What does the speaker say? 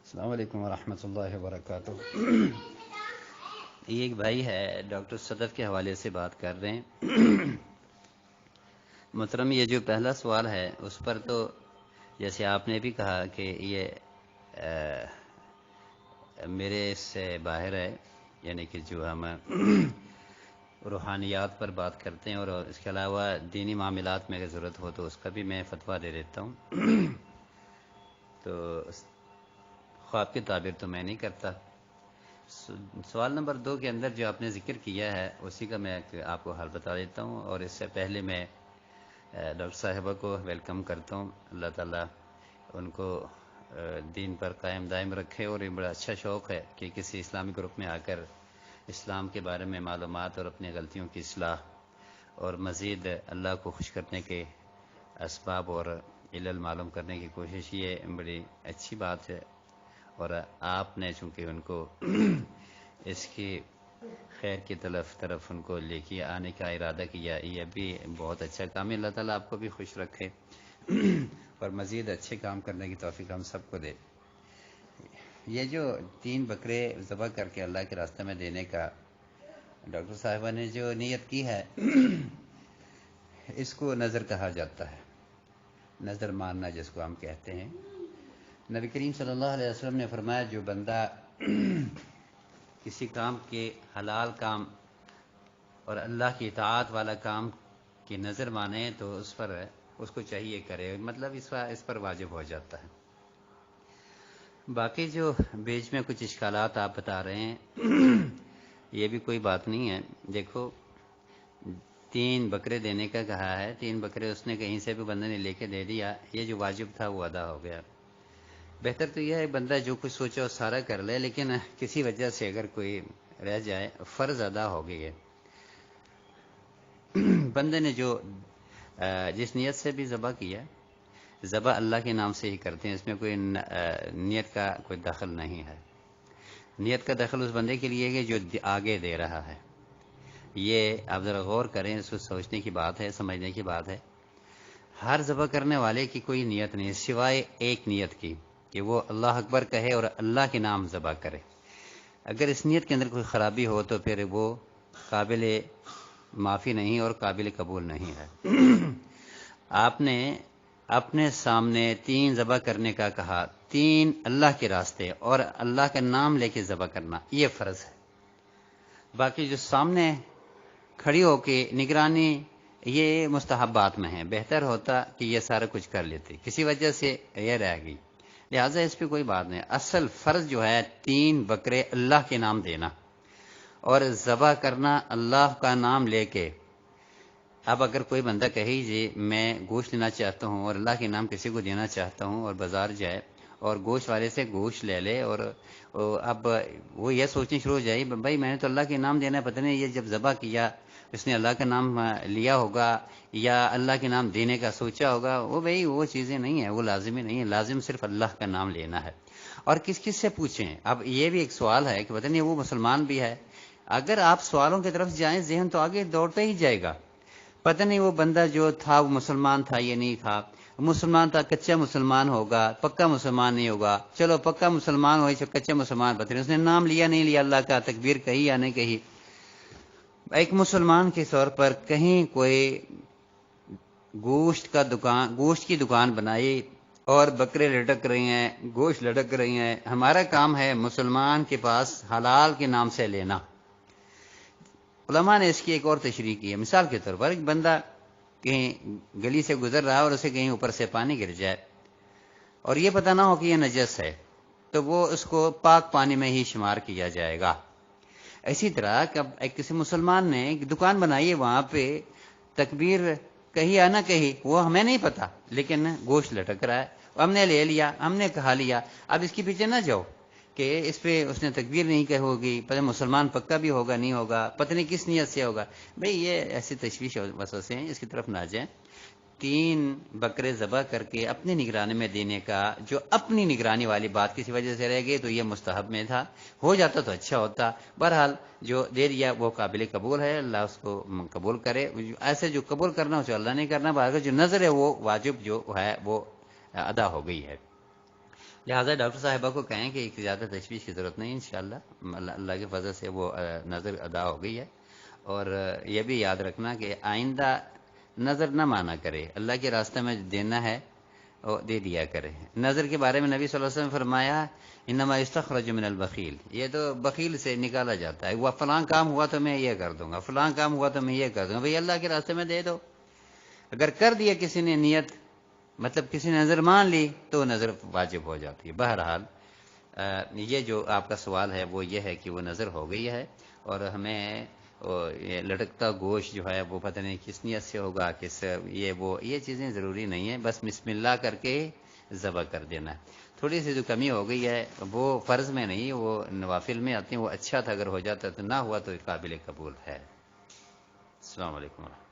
السلام علیکم ورحمۃ اللہ وبرکاتہ۔ یہ ایک بھائی ہے ڈاکٹر صدف کے حوالے سے بات کر رہے ہیں۔ محترم، یہ جو پہلا سوال ہے اس پر تو جیسے آپ نے بھی کہا کہ یہ میرے سے باہر ہے، یعنی کہ جو ہم روحانیات پر بات کرتے ہیں اور اس کے علاوہ دینی معاملات میں اگر ضرورت ہو تو اس کا بھی میں فتویٰ دے دیتا ہوں۔ تو خواب کی تعبیر تو میں نہیں کرتا۔ سوال نمبر 2 کے اندر جو آپ نے ذکر کیا ہے اسی کا میں آپ کو حل بتا دیتا ہوں، اور اس سے پہلے میں ڈاکٹر صاحبہ کو ویلکم کرتا ہوں۔ اللہ تعالیٰ ان کو دین پر قائم دائم رکھے، اور یہ بڑا اچھا شوق ہے کہ کسی اسلامی گروپ میں آ کر اسلام کے بارے میں معلومات اور اپنی غلطیوں کی اصلاح اور مزید اللہ کو خوش کرنے کے اسباب اور علل معلوم کرنے کی کوشش، یہ بڑی اچھی بات ہے۔ اور آپ نے چونکہ ان کو اس کی خیر کی طرف ان کو لے کے آنے کا ارادہ کیا، یہ بھی بہت اچھا کام ہے۔ اللہ تعالیٰ آپ کو بھی خوش رکھے اور مزید اچھے کام کرنے کی توفیق ہم سب کو دے۔ یہ جو 3 بکرے ذبح کر کے اللہ کے راستے میں دینے کا ڈاکٹر صاحبہ نے جو نیت کی ہے، اس کو نظر کہا جاتا ہے، نظر ماننا جس کو ہم کہتے ہیں۔ نبی کریم صلی اللہ علیہ وسلم نے فرمایا جو بندہ کسی کام کے حلال کام اور اللہ کی اطاعت والا کام کی نظر مانے تو اس کو چاہیے کرے، مطلب اس پر واجب ہو جاتا ہے۔ باقی جو بیچ میں کچھ اشکالات آپ بتا رہے ہیں، یہ بھی کوئی بات نہیں ہے۔ دیکھو، 3 بکرے دینے کا کہا ہے، 3 بکرے اس نے کہیں سے بھی بندے نے لے کے دے دیا، یہ جو واجب تھا وہ ادا ہو گیا۔ بہتر تو یہ ہے بندہ جو کچھ سوچا وہ سارا کر لے، لیکن کسی وجہ سے اگر کوئی رہ جائے، فرض ادا ہو گئی ہے۔ بندے نے جس نیت سے بھی ذبح کیا، ذبح اللہ کے نام سے ہی کرتے ہیں، اس میں کوئی نیت کا کوئی دخل نہیں ہے۔ نیت کا دخل اس بندے کے لیے ہے جو آگے دے رہا ہے۔ یہ آپ ذرا غور کریں، اس کو سوچنے کی بات ہے، سمجھنے کی بات ہے۔ ہر ذبح کرنے والے کی کوئی نیت نہیں سوائے ایک نیت کی کہ وہ اللہ اکبر کہے اور اللہ کے نام ذبح کرے۔ اگر اس نیت کے اندر کوئی خرابی ہو تو پھر وہ قابل معافی نہیں اور قابل قبول نہیں ہے۔ آپ نے اپنے سامنے 3 ذبح کرنے کا کہا، 3 اللہ کے راستے اور اللہ کا نام لے کے ذبح کرنا، یہ فرض ہے۔ باقی جو سامنے کھڑی ہو کے نگرانی، یہ مستحبات میں ہے۔ بہتر ہوتا کہ یہ سارا کچھ کر لیتے، کسی وجہ سے یہ رہ گئی، لہٰذا اس پہ کوئی بات نہیں۔ اصل فرض جو ہے 3 بکرے اللہ کے نام دینا اور ذبح کرنا اللہ کا نام لے کے۔ اب اگر کوئی بندہ کہے جی میں گوشت لینا چاہتا ہوں اور اللہ کے نام کسی کو دینا چاہتا ہوں، اور بازار جائے اور گوشت والے سے گوشت لے لے، اور اب وہ یہ سوچنی شروع ہو جائے بھائی میں نے تو اللہ کے نام دینا ہے، پتہ نہیں یہ جب ذبح کیا اس نے اللہ کا نام لیا ہوگا یا اللہ کے نام دینے کا سوچا ہوگا، وہ چیزیں نہیں ہیں، وہ لازمی نہیں ہے۔ لازم صرف اللہ کا نام لینا ہے۔ اور کس سے پوچھیں؟ اب یہ بھی ایک سوال ہے کہ پتہ نہیں وہ مسلمان بھی ہے۔ اگر آپ سوالوں کی طرف جائیں ذہن تو آگے دوڑتا ہی جائے گا۔ پتہ نہیں وہ بندہ جو تھا وہ مسلمان تھا یا نہیں تھا، مسلمان تھا، کچا مسلمان ہوگا، پکا مسلمان نہیں ہوگا۔ چلو پکا مسلمان ہوئی، کچا مسلمان پتہ نہیں اس نے نام لیا نہیں لیا اللہ کا، تکبیر کہی یا نہیں کہی۔ ایک مسلمان کے طور پر کہیں کوئی گوشت کی دکان بنائی اور بکرے لٹک رہی ہیں، گوشت لٹک رہی ہیں، ہمارا کام ہے مسلمان کے پاس حلال کے نام سے لینا۔ علماء نے اس کی ایک اور تشریح کی ہے۔ مثال کے طور پر ایک بندہ کہیں گلی سے گزر رہا ہے اور اسے کہیں اوپر سے پانی گر جائے اور یہ پتہ نہ ہو کہ یہ نجس ہے، تو وہ اس کو پاک پانی میں ہی شمار کیا جائے گا۔ اسی طرح کسی مسلمان نے ایک دکان بنائی ہے، وہاں پہ تکبیر کہی یا نہ کہی وہ ہمیں نہیں پتا، لیکن گوشت لٹک رہا ہے، ہم نے لے لیا، ہم نے کھا لیا۔ اب اس کے پیچھے نہ جاؤ کہ اس پہ اس نے تکبیر نہیں کہی ہوگی، پتہ مسلمان پکا بھی ہوگا نہیں ہوگا، پتہ نہیں کس نیت سے ہوگا۔ بھئی یہ ایسی تشویش وسوسے ہیں، اس کی طرف نہ جائیں۔ 3 بکرے ذبح کر کے اپنی نگرانی میں دینے کا، جو اپنی نگرانی والی بات کسی وجہ سے رہ گئی تو یہ مستحب میں تھا، ہو جاتا تو اچھا ہوتا۔ بہرحال جو دے دیا وہ قابل قبول ہے، اللہ اس کو قبول کرے۔ ایسے جو قبول کرنا اسے اللہ نہیں کرنا، باقی جو نظر ہے وہ واجب جو ہے وہ ادا ہو گئی ہے۔ لہٰذا ڈاکٹر صاحبہ کو کہیں کہ ایک زیادہ تشویش کی ضرورت نہیں، انشاءاللہ اللہ کے فضل سے وہ نظر ادا ہو گئی ہے۔ اور یہ بھی یاد رکھنا کہ آئندہ نظر نہ مانا کرے، اللہ کے راستے میں دینا ہے اور دے دیا کرے۔ نظر کے بارے میں نبی صلی اللہ علیہ وسلم نے فرمایا انما یستخرج من البخیل، یہ تو بخیل سے نکالا جاتا ہے، وہ فلاں کام ہوا تو میں یہ کر دوں گا، فلاں کام ہوا تو میں یہ کر دوں گا، بھئی اللہ کے راستے میں دے دو۔ اگر کر دیا کسی نے نیت، مطلب کسی نے نظر مان لی تو نظر واجب ہو جاتی ہے۔ بہرحال یہ جو آپ کا سوال ہے وہ یہ ہے کہ وہ نظر ہو گئی ہے، اور ہمیں یہ لٹکتا گوشت جو ہے وہ پتہ نہیں کس نیت سے ہوگا، کس یہ چیزیں ضروری نہیں ہیں، بس بسم اللہ کر کے ذبح کر دینا ہے۔ تھوڑی سی جو کمی ہو گئی ہے وہ فرض میں نہیں، وہ نوافل میں آتی ہیں، وہ اچھا تھا، اگر ہو جاتا تو نہ ہوا تو قابل قبول ہے۔ السلام علیکم ورحمۃ اللہ۔